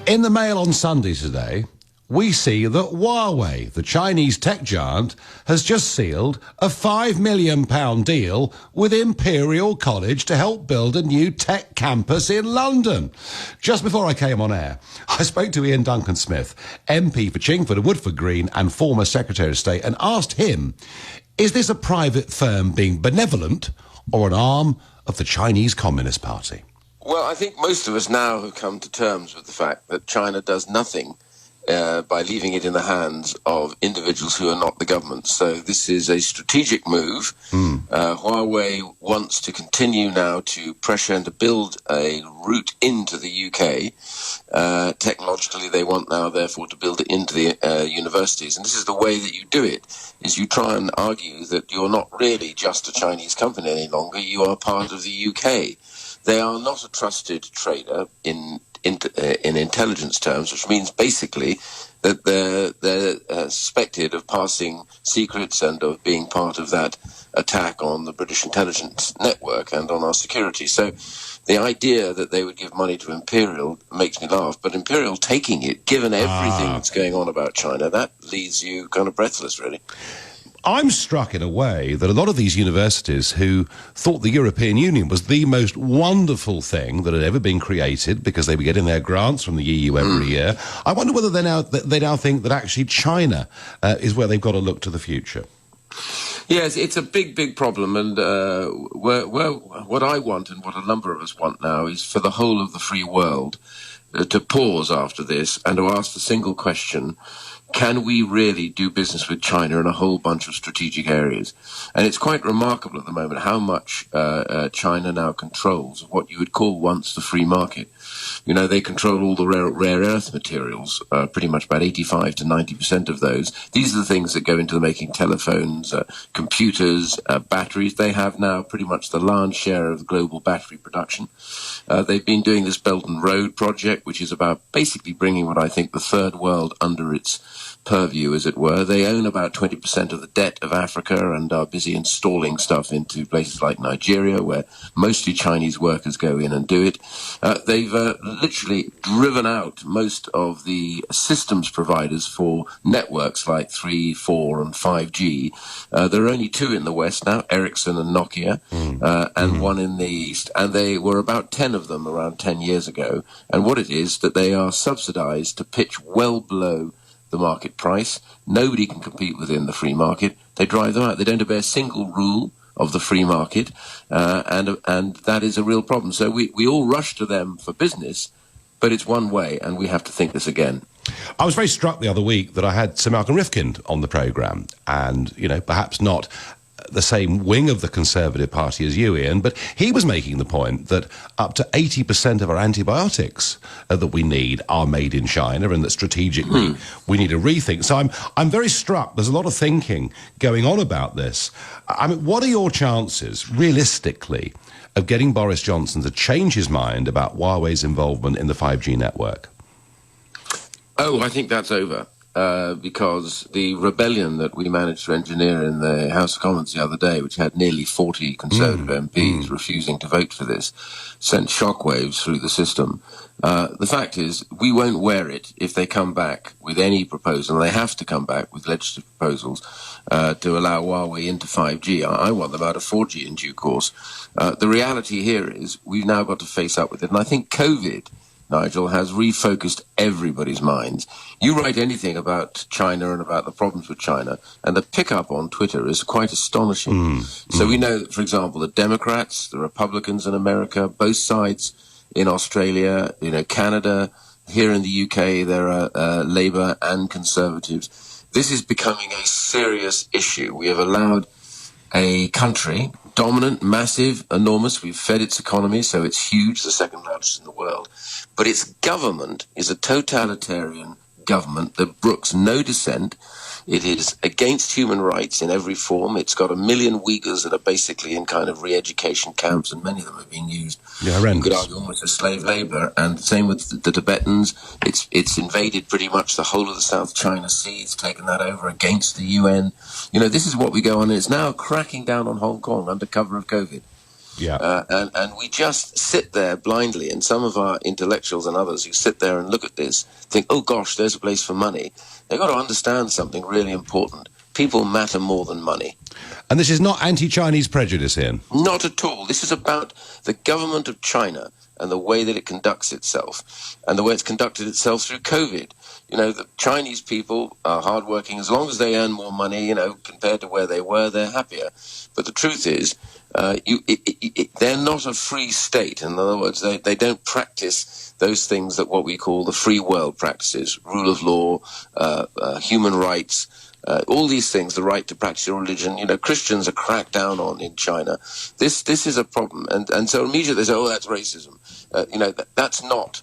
In the Mail on Sunday today, we see that Huawei, the Chinese tech giant, has just sealed a £5 million deal with Imperial College to help build a new tech campus in London. Just before I came on air, I spoke to Iain Duncan Smith, MP for Chingford and Woodford Green and former Secretary of State, and asked him, is this a private firm being benevolent or an arm of the Chinese Communist Party? Well, I think most of us now have come to terms with the fact that China does nothing by leaving it in the hands of individuals who are not the government. So this is a strategic move. Huawei wants to continue now to pressure and to build a route into the UK. Technologically, they want now, therefore, to build it into the universities. And this is the way that you do it, is you try and argue that you're not really just a Chinese company any longer. You are part of the UK. They are not a trusted trader in intelligence terms, which means basically that they're suspected of passing secrets and of being part of that attack on the British intelligence network and on our security. So the idea that they would give money to Imperial makes me laugh, but Imperial taking it, given everything that's going on about China, that leaves you kind of breathless, really. I'm struck in a way that a lot of these universities who thought the European Union was the most wonderful thing that had ever been created because they were getting their grants from the EU every year, I wonder whether they now think that actually China is where they've got to look to the future. Yes, it's a big problem, and what I want and what a number of us want now is for the whole of the free world to pause after this and to ask the single question: can we really do business with China in a whole bunch of strategic areas? And it's quite remarkable at the moment how much China now controls of what you would call once the free market. You know, they control all the rare earth materials, pretty much about 85 to 90% of those. These are the things that go into the making telephones, computers, batteries. They have now pretty much the large share of global battery production. They've been doing this Belt and Road project, which is about basically bringing what I think the third world under its purview, as it were. They own about 20% of the debt of Africa and are busy installing stuff into places like Nigeria, where mostly Chinese workers go in and do it. They've literally driven out most of the systems providers for networks like 3, 4 and 5G. There are only two in the West now, Ericsson and Nokia, and one in the East. And they were about 10 of them around 10 years ago. And what it is, that they are subsidized to pitch well below the market price. Nobody can compete within the free market. They drive them out. They don't obey a single rule of the free market, and that is a real problem. So we all rush to them for business, but it's one way, and we have to think this again. I was very struck the other week that I had Sir Malcolm Rifkind on the programme, and, you know, perhaps not the same wing of the Conservative Party as you, Iain, but he was making the point that up to 80% of our antibiotics that we need are made in China, and that strategically we need a rethink. So I'm very struck. There's a lot of thinking going on about this. I mean, what are your chances, realistically, of getting Boris Johnson to change his mind about Huawei's involvement in the 5G network? Oh, I think that's over. Because the rebellion that we managed to engineer in the House of Commons the other day, which had nearly 40 Conservative MPs refusing to vote for this, sent shockwaves through the system. The fact is, we won't wear it if they come back with any proposal. And they have to come back with legislative proposals to allow Huawei into 5G. I want them out of 4G in due course. The reality here is we've now got to face up with it. And I think COVID, Nigel, has refocused everybody's minds. You write anything about China and about the problems with China, and the pickup on Twitter is quite astonishing. So we know that, for example, the Democrats, the Republicans in America, both sides in Australia, you know, Canada, here in the UK, there are Labour and Conservatives. This is becoming a serious issue. We have allowed a country, dominant, massive, enormous. We've fed its economy, so it's huge, the second largest in the world. But its government is a totalitarian government that brooks no dissent. It is against human rights in every form. It's got 1 million Uyghurs that are basically in kind of re-education camps, and many of them are being used, you could argue, almost as slave labor. And same with the Tibetans. It's invaded pretty much the whole of the South China Sea. It's taken that over against the UN. You know, this is what we go on. It's now cracking down on Hong Kong under cover of COVID. Yeah. And we just sit there blindly, and some of our intellectuals and others who sit there and look at this think, oh gosh, there's a place for money. They've got to understand something really important. People matter more than money. And this is not anti-Chinese prejudice, Ian? Not at all. This is about the government of China and the way that it conducts itself, and the way it's conducted itself through COVID. You know, the Chinese people are hardworking. As long as they earn more money, you know, compared to where they were, they're happier. But the truth is, they're not a free state. In other words, they don't practice those things that what we call the free world practices: rule of law, human rights, all these things, the right to practice your religion. You know, Christians are cracked down on in China. This is a problem. And so immediately they say, oh, that's racism. You know, that's not.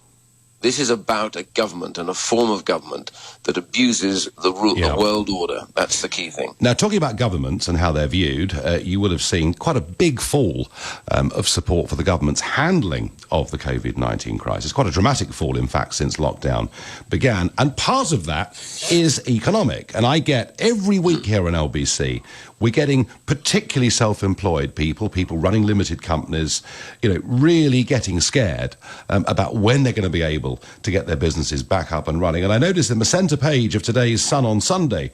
This is about a government and a form of government that abuses the world order. That's the key thing. Now, talking about governments and how they're viewed, you will have seen quite a big fall of support for the government's handling of the COVID-19 crisis. Quite a dramatic fall, in fact, since lockdown began. And part of that is economic. And I get every week here on LBC, we're getting particularly self-employed people running limited companies, you know, really getting scared about when they're going to be able to get their businesses back up and running. And I noticed in the centre page of today's Sun on Sunday,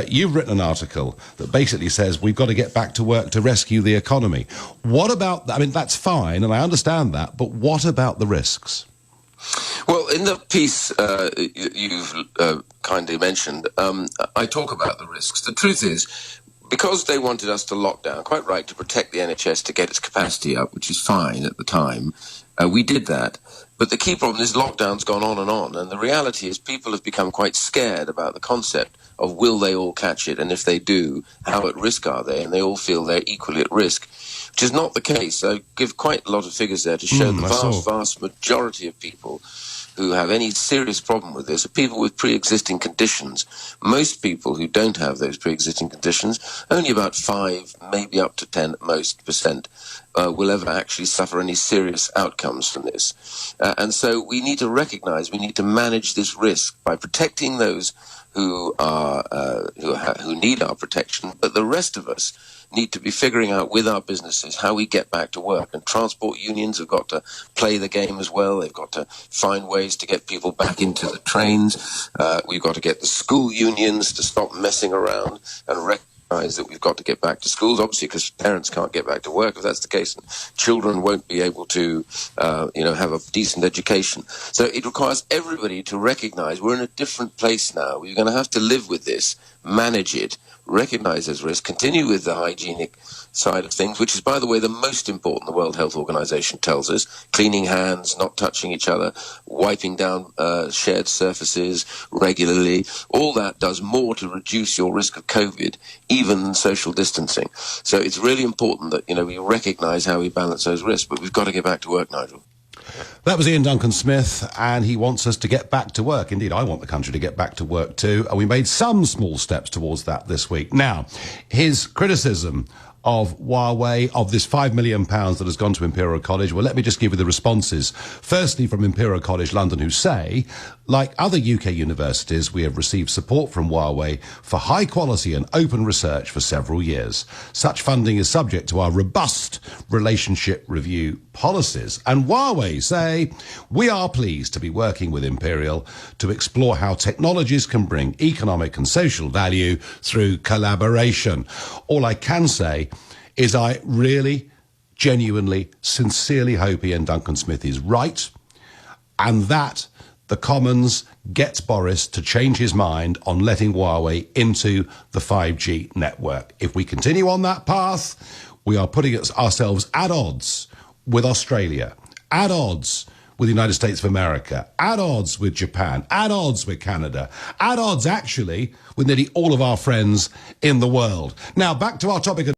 you've written an article that basically says we've got to get back to work to rescue the economy. What about, I mean, that's fine, and I understand that, but what about the risks? Well, in the piece you've kindly mentioned, I talk about the risks. The truth is, because they wanted us to lock down, quite right, to protect the NHS, to get its capacity up, which is fine at the time, we did that. But the key problem is lockdown's gone on, and the reality is people have become quite scared about the concept of will they all catch it, and if they do, how at risk are they? And they all feel they're equally at risk, which is not the case. I give quite a lot of figures there to show the vast majority of people who have any serious problem with this are people with pre-existing conditions. Most people who don't have those pre-existing conditions, only about 5, maybe up to 10 at most percent, will ever actually suffer any serious outcomes from this. And so we need to recognize, we need to manage this risk by protecting those who need our protection, but the rest of us need to be figuring out with our businesses how we get back to work. And transport unions have got to play the game as well. They've got to find ways to get people back into the trains. We've got to get the school unions to stop messing around and recognize that we've got to get back to schools, obviously, because parents can't get back to work if that's the case, and children won't be able to have a decent education. So it requires everybody to recognize we're in a different place now. We're going to have to live with this, manage it, recognize as risk, continue with the hygienic side of things, which is, by the way, the most important, the World Health Organization tells us: cleaning hands, not touching each other, wiping down shared surfaces regularly. All that does more to reduce your risk of COVID even than social distancing. So it's really important that, you know, we recognize how we balance those risks, but we've got to get back to work, Nigel. That was Ian Duncan Smith, and he wants us to get back to work. Indeed, I want the country to get back to work too, and we made some small steps towards that this week. Now, his criticism of Huawei, of this £5 million that has gone to Imperial College. Well, let me just give you the responses. Firstly, from Imperial College London, who say, like other UK universities, we have received support from Huawei for high quality and open research for several years. Such funding is subject to our robust relationship review policies. And Huawei say, we are pleased to be working with Imperial to explore how technologies can bring economic and social value through collaboration. All I can say is I really, genuinely, sincerely hope Ian Duncan Smith is right, and that the Commons gets Boris to change his mind on letting Huawei into the 5G network. If we continue on that path, we are putting ourselves at odds with Australia, at odds with the United States of America, at odds with Japan, at odds with Canada, at odds, actually, with nearly all of our friends in the world. Now, back to our topic of